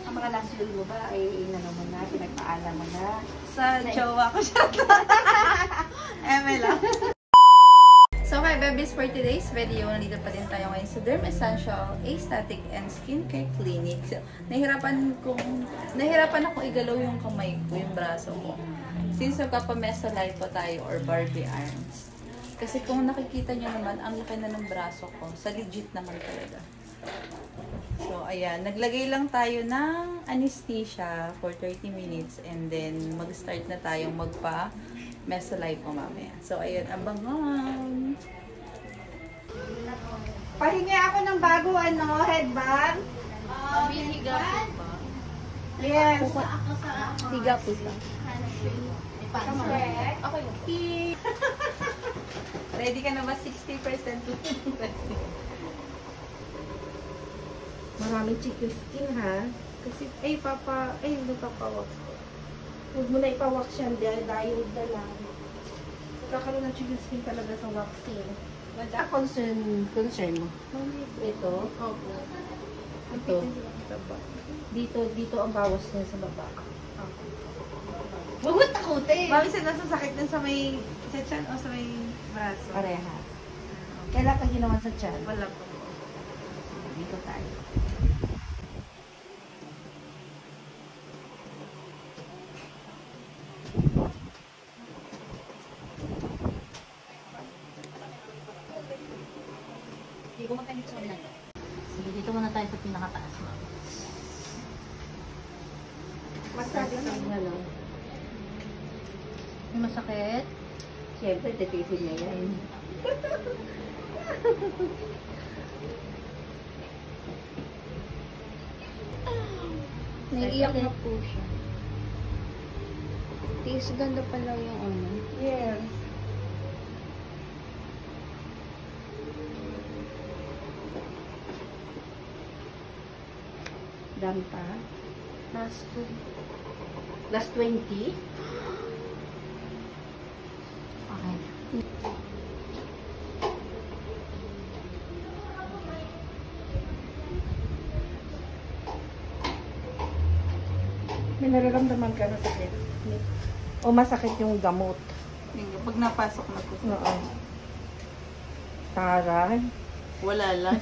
Ang mga nasunod mo ba ay inano mo na, pinagpaalam mo na? Sa jowa ko siya. Eme lang. So my babies, for today's video, nandito pa din tayo ngayon sa Derm Essential Aesthetic and Skincare Clinic. So, nahirapan ako igalaw yung kamay ko, yung braso ko. Since nagpapamesa live pa tayo or Barbie arms. Kasi kung nakikita nyo naman, ang laki na ng braso ko. Sa legit naman talaga. So, ayan. Naglagay lang tayo ng anesthesia for 30 minutes and then mag-start na tayong magpa-mesolive po mamaya. So, ayun. Abangan! Pahingi ako ng bago, headband. Higa po ba? Yes. Higa po ba? Okay. Ready ka na ba? 60%? Maraming chicken skin, ha? Kasi, hindi papawax ko. Huwag mo na ipawax yan, diode na lang. Magkakaroon ng chicken skin talaga sa waxing. Concern mo? Ito? Opo. Ito? Dito ang bawas niya sa baba. Huwag mo takutin. Mami, nasasakit din sa may sa tiyan o sa may braso? Parehas. Kailan ka ginawan sa tiyan? Wala po. Dito tayo. Hindi ko magkanit sa ulan. Sige, dito muna tayo sa pinakataas mo. Masabi ka ano? May masakit? Siyempre, titisin niya yan. Naiiyak na po siya. Tis, ganda pala yung ano. Yes. Dami pa. Last 20? Okay. May nararamdaman ka na sakit? O masakit yung gamot? Pag napasok na po. Oo. Taray. Wala lang.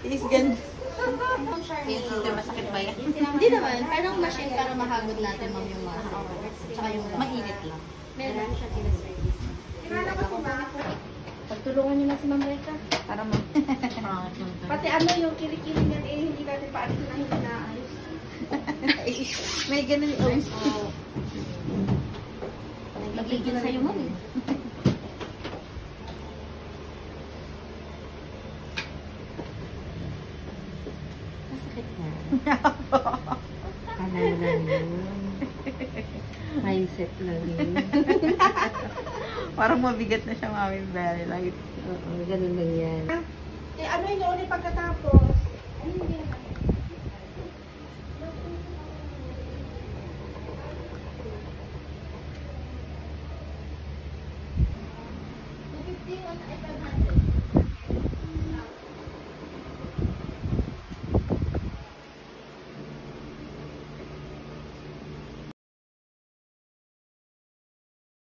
Is ganda. Masakit ba yan? Hindi naman. Parang machine para mahagod natin ma'am yung muscle. Tsaka yung mainit lang. Meron siya tinaservice. Pagtulungan niyo na si Ma'am Reka. Para Pati yung kili-kili niyan hindi natin paalis na hindi naayos. may ganun yung always. Nagigil sa'yo ma'am eh. Masakit na. Ano lang yun. Mindset lang yun. Parang mabigat na siya, mami. Very light. Oo, ganun lang yan. Ano yung ulit pagkatapos? Ano yung ginawa?